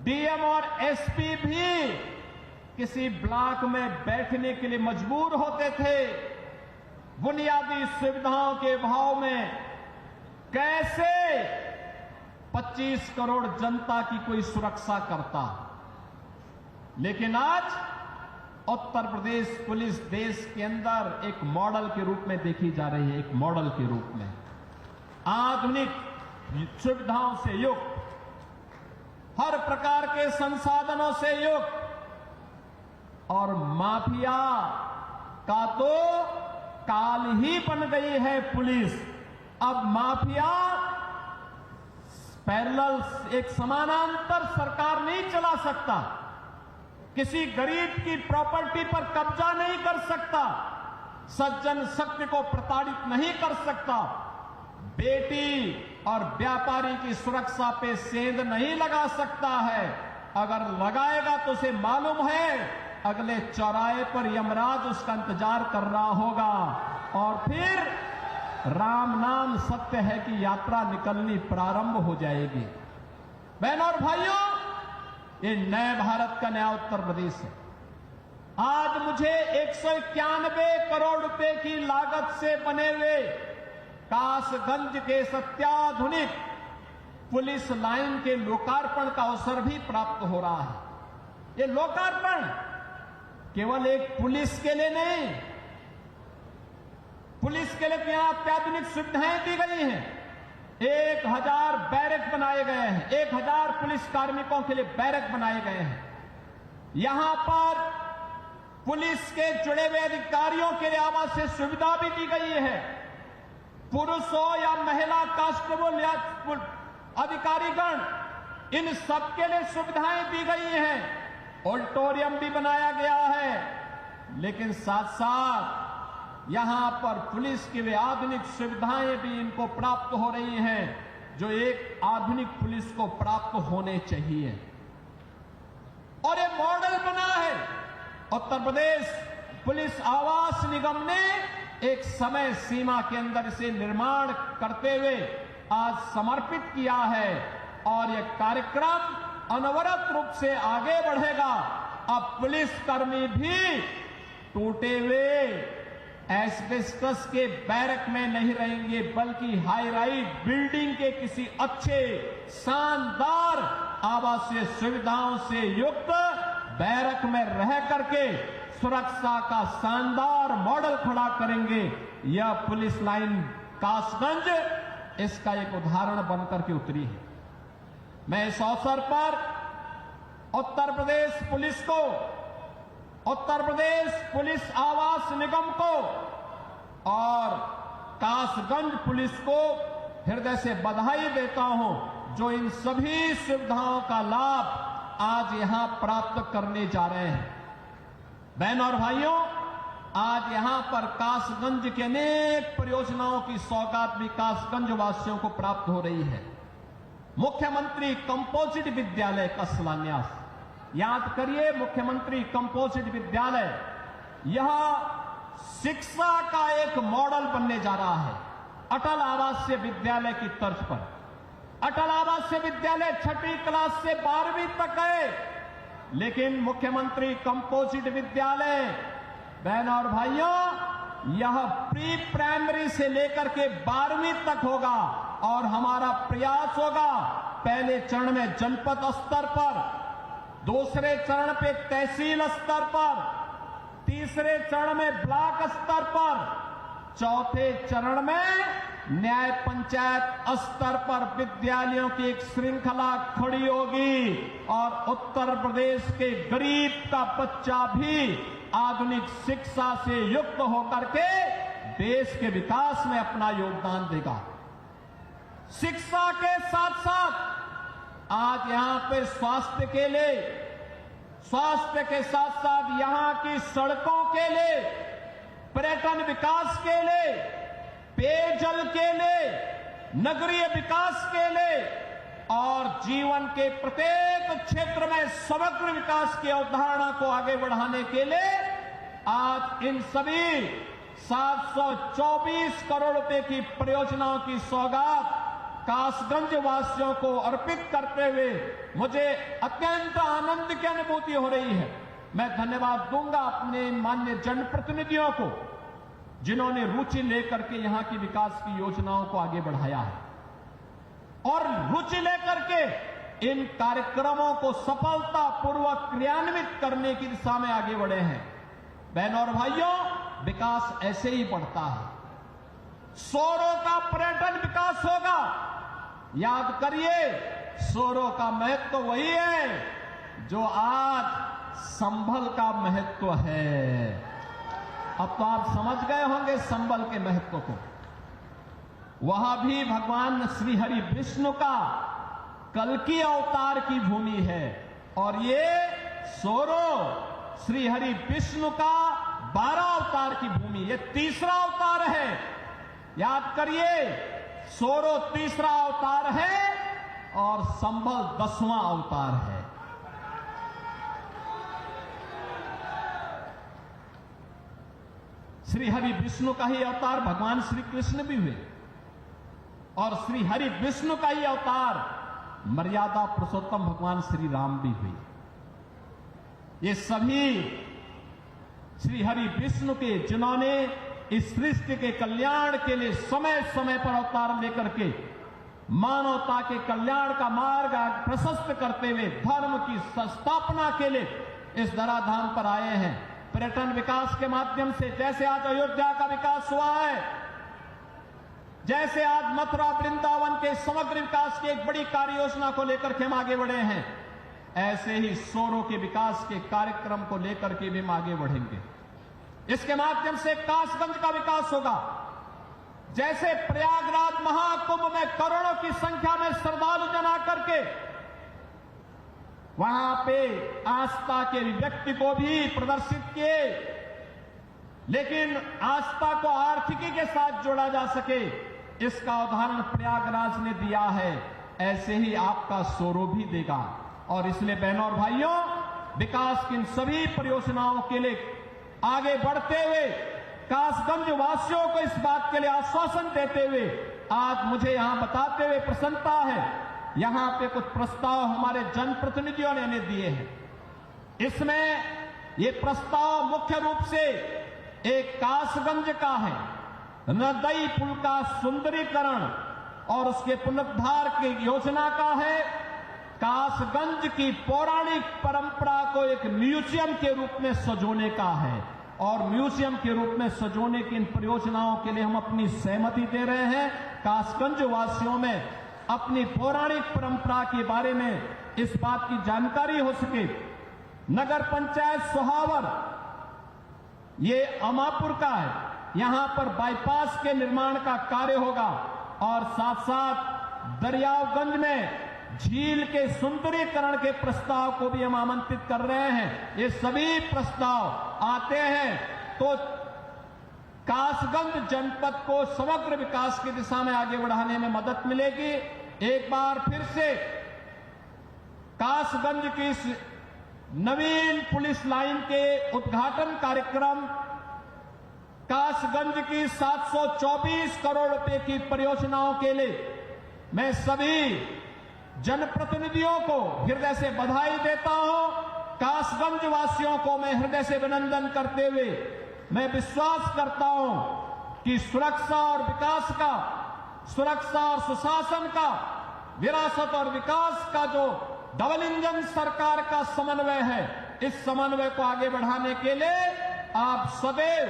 DM और SP भी किसी ब्लॉक में बैठने के लिए मजबूर होते थे। बुनियादी सुविधाओं के अभाव में कैसे 25 करोड़ जनता की कोई सुरक्षा करता। लेकिन आज उत्तर प्रदेश पुलिस देश के अंदर एक मॉडल के रूप में देखी जा रही है। एक मॉडल के रूप में आधुनिक सुविधाओं से युक्त, हर प्रकार के संसाधनों से युक्त, और माफिया का तो काल ही बन गई है पुलिस। अब माफिया पैरेलल एक समानांतर सरकार नहीं चला सकता, किसी गरीब की प्रॉपर्टी पर कब्जा नहीं कर सकता, सज्जन शक्ति को प्रताड़ित नहीं कर सकता, बेटी और व्यापारी की सुरक्षा पे सेंध नहीं लगा सकता है। अगर लगाएगा तो उसे मालूम है अगले चौराहे पर यमराज उसका इंतजार कर रहा होगा और फिर राम नाम सत्य है कि यात्रा निकलनी प्रारंभ हो जाएगी। बहनों और भाइयों, ये नए भारत का नया उत्तर प्रदेश है। आज मुझे 191 करोड़ रुपए की लागत से बने हुए कासगंज के अत्याधुनिक पुलिस लाइन के लोकार्पण का अवसर भी प्राप्त हो रहा है। ये लोकार्पण केवल एक पुलिस के लिए नहीं, पुलिस के लिए तो यहां अत्याधुनिक सुविधाएं दी गई हैं। 1000 बैरक बनाए गए हैं, 1000 पुलिस कार्मिकों के लिए बैरक बनाए गए हैं। यहां पर पुलिस के जुड़े हुए अधिकारियों के लिए आवासीय सुविधा भी दी गई है। पुरुष हो या महिला कांस्टेबल या अधिकारीगण, इन सबके लिए सुविधाएं दी गई हैं। ऑडिटोरियम भी बनाया गया है, लेकिन साथ साथ यहां पर पुलिस की वे आधुनिक सुविधाएं भी इनको प्राप्त हो रही हैं जो एक आधुनिक पुलिस को प्राप्त होने चाहिए। और ये मॉडल बना है। उत्तर प्रदेश पुलिस आवास निगम ने एक समय सीमा के अंदर इसे निर्माण करते हुए आज समर्पित किया है और यह कार्यक्रम अनवरत रूप से आगे बढ़ेगा। अब पुलिसकर्मी भी टूटे हुए एस्बेस्टस के बैरक में नहीं रहेंगे, बल्कि हाई राइज बिल्डिंग के किसी अच्छे शानदार आवासीय सुविधाओं से युक्त बैरक में रह करके सुरक्षा का शानदार मॉडल खड़ा करेंगे। यह पुलिस लाइन कासगंज इसका एक उदाहरण बनकर के उतरी है। मैं इस अवसर पर उत्तर प्रदेश पुलिस को, उत्तर प्रदेश पुलिस आवास निगम को और कासगंज पुलिस को हृदय से बधाई देता हूं, जो इन सभी सुविधाओं का लाभ आज यहां प्राप्त करने जा रहे हैं। बहनों और भाइयों, आज यहां पर कासगंज के अनेक परियोजनाओं की सौगात भी कासगंज वासियों को प्राप्त हो रही है। मुख्यमंत्री कंपोजिट विद्यालय का शिलान्यास, याद करिए, मुख्यमंत्री कंपोजिट विद्यालय, यह शिक्षा का एक मॉडल बनने जा रहा है अटल आवासीय विद्यालय की तर्ज पर। अटल आवासीय विद्यालय 6वीं क्लास से 12वीं तक है, लेकिन मुख्यमंत्री कंपोजिट विद्यालय, बहनों और भाइयों, यह प्री प्राइमरी से लेकर के 12वीं तक होगा और हमारा प्रयास होगा पहले चरण में जनपद स्तर पर, दूसरे चरण पे तहसील स्तर पर, तीसरे चरण में ब्लॉक स्तर पर, चौथे चरण में न्याय पंचायत स्तर पर विद्यालयों की एक श्रृंखला खड़ी होगी और उत्तर प्रदेश के गरीब का बच्चा भी आधुनिक शिक्षा से युक्त होकर के देश के विकास में अपना योगदान देगा। शिक्षा के साथ साथ आज यहां पे स्वास्थ्य के लिए, स्वास्थ्य के साथ साथ यहां की सड़कों के लिए, पर्यटन विकास के लिए, पेयजल के लिए, नगरीय विकास के लिए और जीवन के प्रत्येक क्षेत्र में समग्र विकास की अवधारणा को आगे बढ़ाने के लिए आज इन सभी 724 करोड़ रुपए की परियोजनाओं की सौगात कासगंज वासियों को अर्पित करते हुए मुझे अत्यंत आनंद की अनुभूति हो रही है। मैं धन्यवाद दूंगा अपने माननीय जनप्रतिनिधियों को, जिन्होंने रुचि लेकर के यहां की विकास की योजनाओं को आगे बढ़ाया है और रुचि लेकर के इन कार्यक्रमों को सफलतापूर्वक क्रियान्वित करने की दिशा में आगे बढ़े हैं। बहनों और भाइयों, विकास ऐसे ही बढ़ता है। सोरों का पर्यटन विकास होगा। याद करिए, सोरों का महत्व वही है जो आज संभल का महत्व है। अब तो आप समझ गए होंगे संभल के महत्व को। वहां भी भगवान श्री हरि विष्णु का कल्कि अवतार की भूमि है और ये सोरो श्री हरि विष्णु का 12 अवतार की भूमि, ये तीसरा अवतार है। याद करिए, सोरो तीसरा अवतार है और संभल 10वां अवतार है। श्री हरि विष्णु का ही अवतार भगवान श्री कृष्ण भी हुए और श्री हरि विष्णु का ही अवतार मर्यादा पुरुषोत्तम भगवान श्री राम भी हुए। ये सभी श्री हरि विष्णु के, जिन्होंने इस सृष्टि के कल्याण के लिए समय समय पर अवतार लेकर के मानवता के कल्याण का मार्ग प्रशस्त करते हुए धर्म की संस्थापना के लिए इस धराधाम पर आए हैं। पर्यटन विकास के माध्यम से, जैसे आज अयोध्या का विकास हुआ है, जैसे आज मथुरा वृंदावन के समग्र विकास की एक बड़ी कार्य योजना को लेकर के हम आगे बढ़े हैं, ऐसे ही सोरों के विकास के कार्यक्रम को लेकर के भी हम आगे बढ़ेंगे। इसके माध्यम से कासगंज का विकास होगा। जैसे प्रयागराज महाकुंभ में करोड़ों की संख्या में श्रद्धालु जन आकर के वहां पे आस्था के व्यक्ति को भी प्रदर्शित किए, लेकिन आस्था को आर्थिकी के साथ जोड़ा जा सके, इसका उदाहरण प्रयागराज ने दिया है। ऐसे ही आपका सोरो भी देगा। और इसलिए बहनों और भाइयों, विकास की इन सभी परियोजनाओं के लिए आगे बढ़ते हुए कासगंज वासियों को इस बात के लिए आश्वासन देते हुए आज मुझे यहां बताते हुए प्रसन्नता है, यहां पे कुछ प्रस्ताव हमारे जनप्रतिनिधियों ने दिए हैं। इसमें ये प्रस्ताव मुख्य रूप से एक कासगंज का है, नदई पुल का सुंदरीकरण और उसके पुनरुद्धार की योजना का है, कासगंज की पौराणिक परंपरा को एक म्यूजियम के रूप में सजोने का है और म्यूजियम के रूप में सजोने की इन परियोजनाओं के लिए हम अपनी सहमति दे रहे हैं। कासगंज वासियों में अपनी पौराणिक परंपरा के बारे में इस बात की जानकारी हो सके। नगर पंचायत सोहावर ये अमापुर का है, यहां पर बाईपास के निर्माण का कार्य होगा और साथ साथ दरियागंज में झील के सुंदरीकरण के प्रस्ताव को भी हम आमंत्रित कर रहे हैं। ये सभी प्रस्ताव आते हैं तो कासगंज जनपद को समग्र विकास की दिशा में आगे बढ़ाने में मदद मिलेगी। एक बार फिर से कासगंज की इस नवीन पुलिस लाइन के उद्घाटन कार्यक्रम, कासगंज की 724 करोड़ रुपए की परियोजनाओं के लिए मैं सभी जनप्रतिनिधियों को हृदय से बधाई देता हूं। कासगंज वासियों को मैं हृदय से अभिनंदन करते हुए मैं विश्वास करता हूं कि सुरक्षा और विकास का, सुरक्षा और सुशासन का, विरासत और विकास का जो डबल इंजन सरकार का समन्वय है, इस समन्वय को आगे बढ़ाने के लिए आप सदैव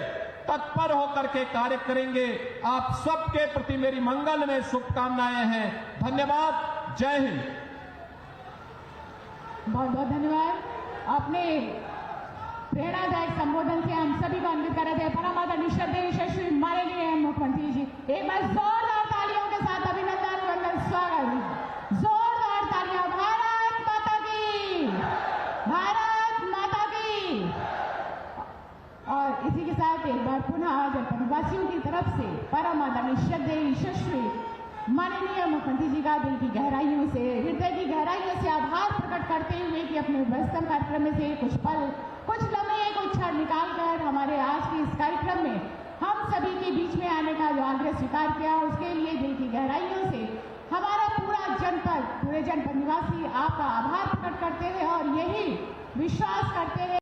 तत्पर होकर के कार्य करेंगे। आप सबके प्रति मेरी मंगलमय शुभकामनाएं हैं। धन्यवाद। जय हिंद। बहुत बहुत धन्यवाद। अपने प्रेरणादायक संबोधन से हम सभी को अन्वित कर रहे थे परम आदरणीय श्रद्धेय यशस्वी माननीय मुख्यमंत्री जी। एक बार जोरदार तालियों के साथ अभिनंदन वंदन स्वागत। जोरदार तालियां। भारत माता की, भारत माता की। और इसी के साथ एक बार पुनः जनपदवासियों की तरफ से परम आदरणीय श्रद्धेय यशस्वी माननीय मुख्यमंत्री जी का दिल की गहराइयों से, हृदय की गहराइयों से आभार प्रकट करते हुए कि अपने व्यस्तम कार्यक्रम में से कुछ पल, कुछ लम्हे, कुछ क्षण निकालकर हमारे आज के इस कार्यक्रम में हम सभी के बीच में आने का जो आग्रह स्वीकार किया, उसके लिए दिल की गहराइयों से हमारा पूरे जनपद निवासी आपका आभार प्रकट करते हैं और यही विश्वास करते हैं